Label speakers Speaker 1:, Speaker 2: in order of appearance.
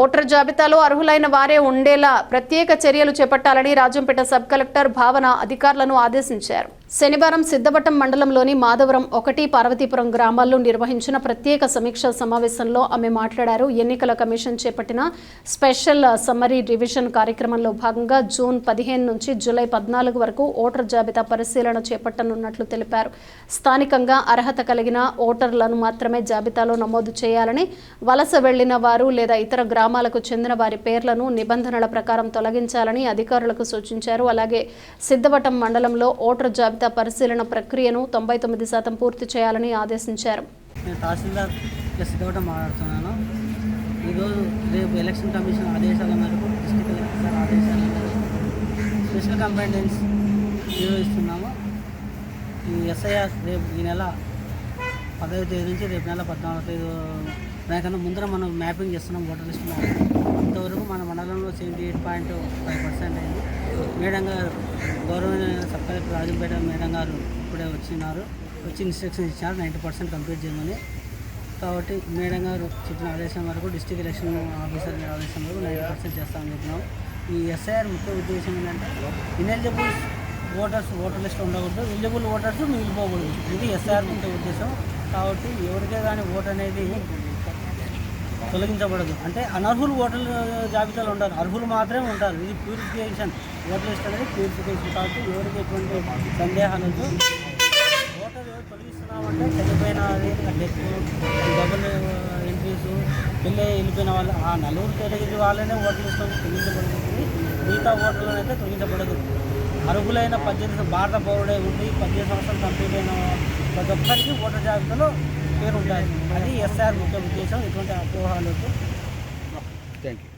Speaker 1: Voter జాబితాలో అర్హులైన వారే ఉండేలా ప్రత్యేక చర్యలు చేపట్టాలని రాజంపేట సబ్ కలెక్టర్ భావన అధికారులను ఆదేశించారు. శనివారం సిద్ధవటం మండలంలోని మాధవరం 1 పార్వతీపురం గ్రామాల్లో నిర్వహించిన ప్రత్యేక సమీక్షా సమావేశంలో ఆమె మాట్లాడారు. ఎన్నికల కమిషన్ చేపట్టిన స్పెషల్ సమ్మరీ రివిజన్ కార్యక్రమంలో భాగంగా జూన్ 15 నుంచి జూలై 14 వరకు ఓటర్ జాబితా పరిశీలన చేపట్టనున్నట్లు తెలిపారు. స్థానికంగా అర్హత కలిగిన ఓటర్లను మాత్రమే జాబితాలో నమోదు చేయాలని, వలస వెళ్లిన వారు లేదా ఇతర గ్రామాలకు చెందిన వారి పేర్లను నిబంధనల ప్రకారం తొలగించాలని అధికారులకు సూచించారు. అలాగే సిద్ధవటం మండలంలో ఓటర్ జాబితా పరిశీలన ప్రక్రియను 99% పూర్తి చేయాలని ఆదేశించారు.
Speaker 2: నేను తహసీల్దార్ సిద్ధవటం మాట్లాడుతున్నాను. ఈరోజు రేపు ఎలక్షన్ కమిషన్ ఆదేశాల మేరకు డిస్ట్రిక్ట్ కలెక్టర్ ఆదేశాల మేరకు స్పెషల్ కంప్లైంట్స్ నిర్వహిస్తున్నాము. ఈ ఎస్ఐఆర్ రేపు ఈ నెల 15వ తేదీ నుంచి రేపు నెల 14వ తేదీ దానికన్నా ముందర మనం మ్యాపింగ్ చేస్తున్నాం ఓటర్ లిస్టులో. అంతవరకు మన మండలంలో 78.5% అయింది. మేడం గారు గౌరవనీయ సబ్ కలెక్టర్ రాజంపేట మేడం గారు ఇప్పుడే వచ్చి ఇన్స్ట్రక్షన్స్ ఇచ్చారు 90% కంప్లీట్ చేయమని. కాబట్టి మేడం గారు చెప్పిన ఆదేశం వరకు డిస్ట్రిక్ట్ ఎలక్షన్ ఆఫీసర్ ఆదేశం వరకు 90% చేస్తామని చెప్పినాం. ఈ ఎస్ఐఆర్ ముఖ్య ఉద్దేశం ఏంటంటే ఇనెలిజిబుల్ ఓటర్ లిస్ట్ ఉండకూడదు, ఎలిజిబుల్ ఓటర్స్ మిగిలిపోకూడదు. ఇది ఎస్ఐఆర్ ముఖ్య ఉద్దేశం. కాబట్టి ఎవరికే కానీ ఓటు అనేది తొలగించబడదు. అంటే అనర్హులు ఓటర్ల జాబితాలు ఉంటారు, అర్హులు మాత్రమే ఉంటారు. ఇది ప్యూరిఫికేషన్, ఓటర్ లిస్ట్ అనేది ప్యూరిఫికేషన్. కాబట్టి ఎవరికి ఎటువంటి సందేహాలు ఓటర్ తొలగిస్తున్నామంటే చనిపోయిన డెత్, డబుల్ ఎంట్రీస్, పెళ్ళి వెళ్ళిపోయిన వాళ్ళు ఆ నలుగురు కేటగిరీ వాళ్ళనే ఓటర్ లిస్ట్ తొలగించబడుతుంది. మిగతా ఓటర్లను అయితే తొలగించబడదు. అర్హులైన 18 భారత పౌరుడై ఉండి 18 సంవత్సరాలు కంప్లీట్ అయిన ప్రతి ఒక్కరికి ఓటర్ జాబితాలో పేరు ఉంటాయి. అది ఎస్ఆర్ ముఖ్య ఉద్దేశం. ఎటువంటి అపోహాలకు.
Speaker 3: Thank you.